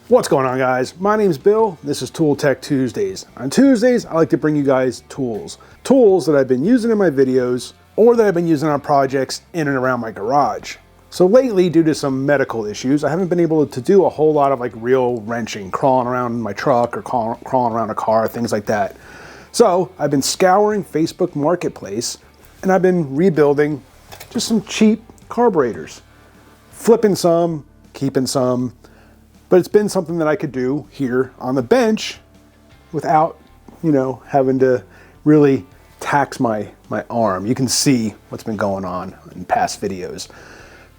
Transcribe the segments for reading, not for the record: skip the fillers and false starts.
What's going on, guys? My name's Bill. This is Tool Tech Tuesdays. On Tuesdays, I like to bring you guys tools. Tools that I've been using in my videos or that I've been using on projects in and around my garage. So lately, due to some medical issues, I haven't been able to do a whole lot of like real wrenching, crawling around in my truck or crawling around a car, things like that. So I've been scouring Facebook Marketplace and I've been rebuilding just some cheap carburetors. Flipping some, keeping some, but it's been something that I could do here on the bench without, having to really tax my arm. You can see what's been going on in past videos.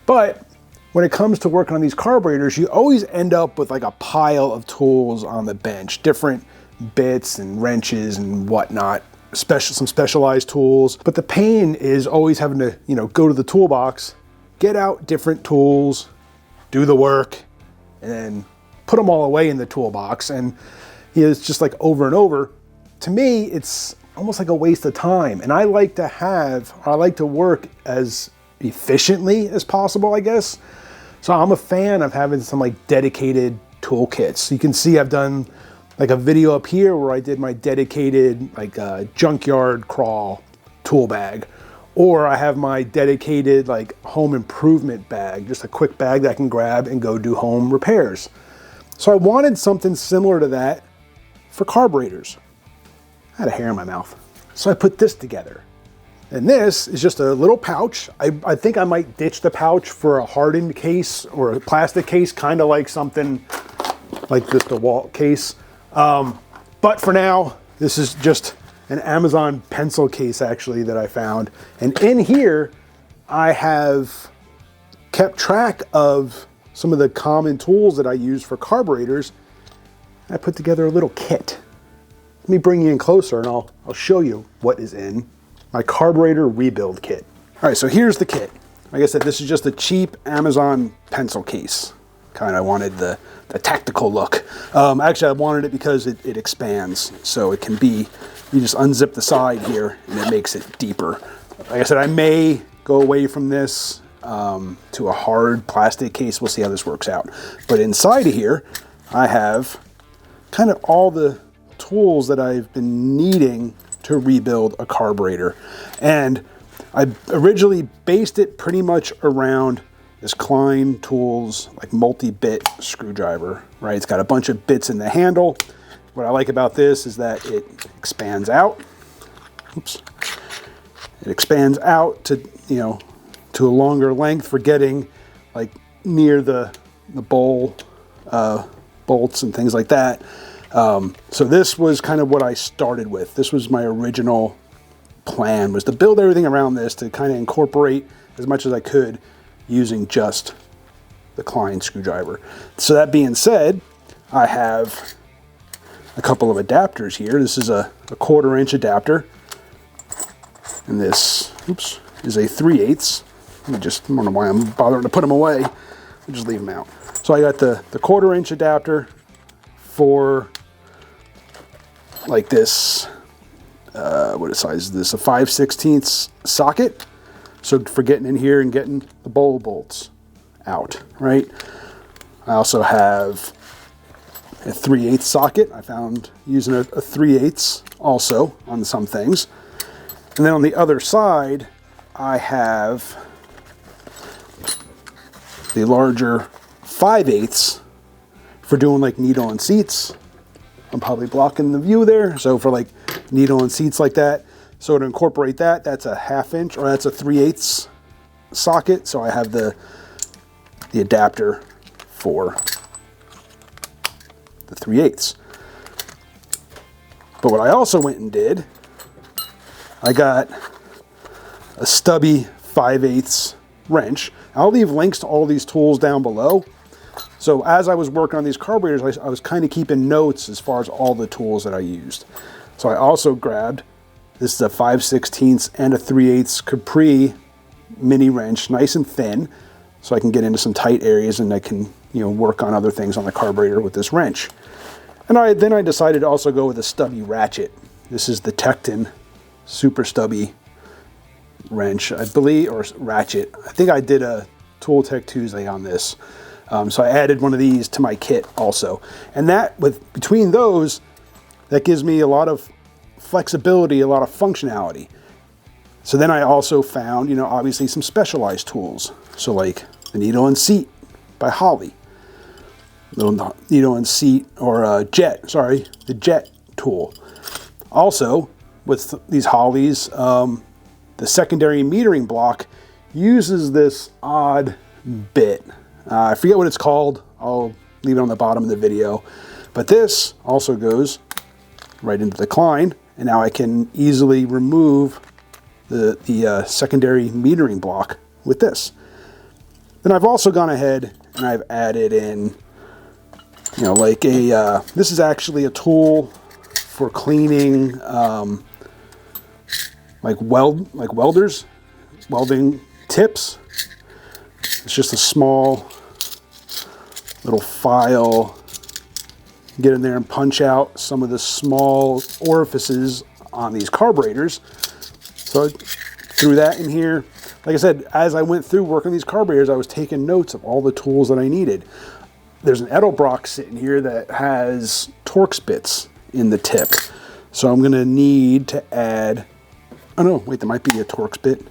But when it comes to working on these carburetors, you always end up with like a pile of tools on the bench, different bits and wrenches and whatnot, some specialized tools. But the pain is always having to, go to the toolbox, get out different tools, do the work, and then put them all away in the toolbox. And it's just like over and over. To me, it's almost like a waste of time. And I like to work as efficiently as possible, I guess. So I'm a fan of having some like dedicated toolkits. You can see I've done like a video up here where I did my dedicated like junkyard crawl tool bag. Or I have my dedicated like home improvement bag, just a quick bag that I can grab and go do home repairs. So I wanted something similar to that for carburetors. I had a hair in my mouth. So I put this together. And this is just a little pouch. I think I might ditch the pouch for a hardened case or a plastic case, kind of like something like this DeWalt case. But for now, this is just an Amazon pencil case actually that I found. And in here, I have kept track of some of the common tools that I use for carburetors. I put together a little kit. Let me bring you in closer and I'll show you what is in my carburetor rebuild kit. All right, so here's the kit. Like I said, this is just a cheap Amazon pencil case. Kind of wanted the tactical look. Actually, I wanted it because it expands, so it can be, you just unzip the side here and it makes it deeper. Like I said, I may go away from this to a hard plastic case. We'll see how this works out. But inside of here, I have kind of all the tools that I've been needing to rebuild a carburetor. And I originally based it pretty much around this Klein Tools like multi-bit screwdriver, right? It's got a bunch of bits in the handle. What I like about this is that it expands out. Oops. It expands out to, to a longer length for getting like near the bowl bolts and things like that. So this was kind of what I started with. This was my original plan, was to build everything around this to kind of incorporate as much as I could using just the Klein screwdriver. So that being said, I have a couple of adapters here. This is a 1/4-inch adapter, and this, is a 3/8. I don't know why I'm bothering to put them away. I'll just leave them out. So I got the 1/4-inch adapter for like this, what size is this? A 5/16 socket. So for getting in here and getting the bowl bolts out, right? I also have a 3/8 socket. I found using a 3/8 also on some things. And then on the other side, I have the larger 5/8 for doing like needle and seats. I'm probably blocking the view there. So for like needle and seats like that. So to incorporate that, that's a 1/2 inch, or that's a 3/8 socket. So I have the adapter for the 3/8. But what I also went and did, I got a stubby 5/8 wrench. I'll leave links to all these tools down below. So as I was working on these carburetors, I was kind of keeping notes as far as all the tools that I used. So I also grabbed, this is a 5/16 and a 3/8 Capri mini wrench, nice and thin, so I can get into some tight areas and I can, work on other things on the carburetor with this wrench. And then I decided to also go with a stubby ratchet. This is the Tecton super stubby wrench, I believe, or ratchet. I think I did a Tool Tech Tuesday on this. So I added one of these to my kit also. And that, between those, that gives me a lot of flexibility, a lot of functionality. So then I also found, obviously some specialized tools. So like the needle and seat by Holly. The needle and seat, or the jet tool. Also, with these Hollys, the secondary metering block uses this odd bit. I forget what it's called. I'll leave it on the bottom of the video. But this also goes right into the Klein, and now I can easily remove the secondary metering block with this. Then I've also gone ahead and I've added in, like this is actually a tool for cleaning like welding tips. It's just a small little file. Get in there and punch out some of the small orifices on these carburetors. So I threw that in here. Like I said, as I went through working these carburetors, I was taking notes of all the tools that I needed. There's an Edelbrock sitting here that has Torx bits in the tip. So I'm gonna need to add, oh no, wait, there might be a Torx bit.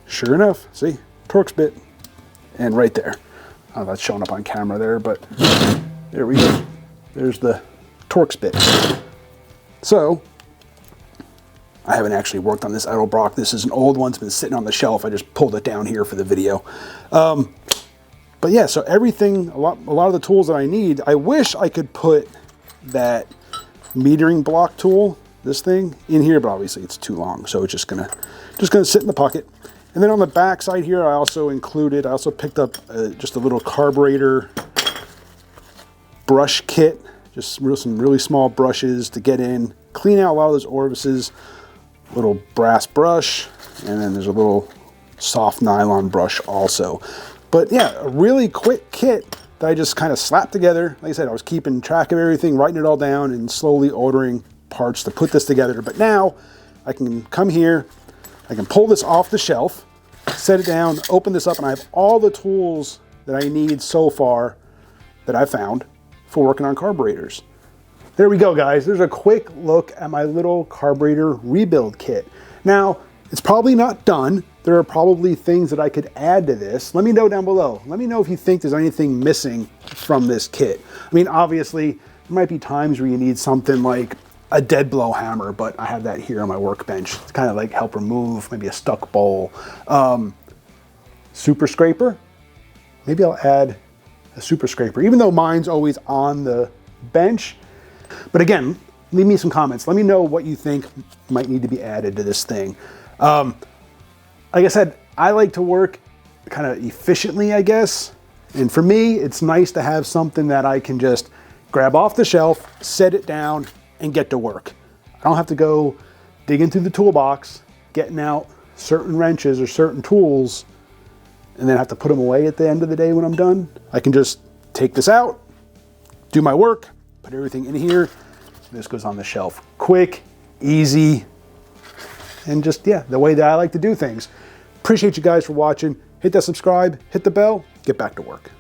Sure enough, see, Torx bit. And right there. Oh, that's showing up on camera there, but there we go. There's the Torx bit. So, I haven't actually worked on this Edelbrock. This is an old one. It's been sitting on the shelf. I just pulled it down here for the video. But yeah, so everything, a lot of the tools that I need, I wish I could put that metering block tool, this thing, in here, but obviously it's too long, so it's just gonna sit in the pocket. And then on the back side here, I also picked up just a little carburetor brush kit, just some really small brushes to get in, clean out a lot of those orifices, little brass brush, and then there's a little soft nylon brush also. But yeah, a really quick kit that I just kind of slapped together. Like I said, I was keeping track of everything, writing it all down, and slowly ordering parts to put this together. But now I can come here, I can pull this off the shelf, set it down, open this up, and I have all the tools that I need so far that I found for working on carburetors. There we go, guys. There's a quick look at my little carburetor rebuild kit. Now, it's probably not done. There are probably things that I could add to this. Let me know down below. Let me know if you think there's anything missing from this kit. I mean, obviously, there might be times where you need something like a dead blow hammer, but I have that here on my workbench to kind of like help remove maybe a stuck bowl. Super scraper, maybe I'll add a super scraper, even though mine's always on the bench. But again, leave me some comments. Let me know what you think might need to be added to this thing. Like I said, I like to work kind of efficiently, I guess. And for me, it's nice to have something that I can just grab off the shelf, set it down, and get to work. I don't have to go digging through the toolbox, getting out certain wrenches or certain tools, and then have to put them away at the end of the day when I'm done. I can just take this out, do my work, put everything in here, this goes on the shelf. Quick, easy, and just, yeah, the way that I like to do things. Appreciate you guys for watching. Hit that subscribe, hit the bell, get back to work.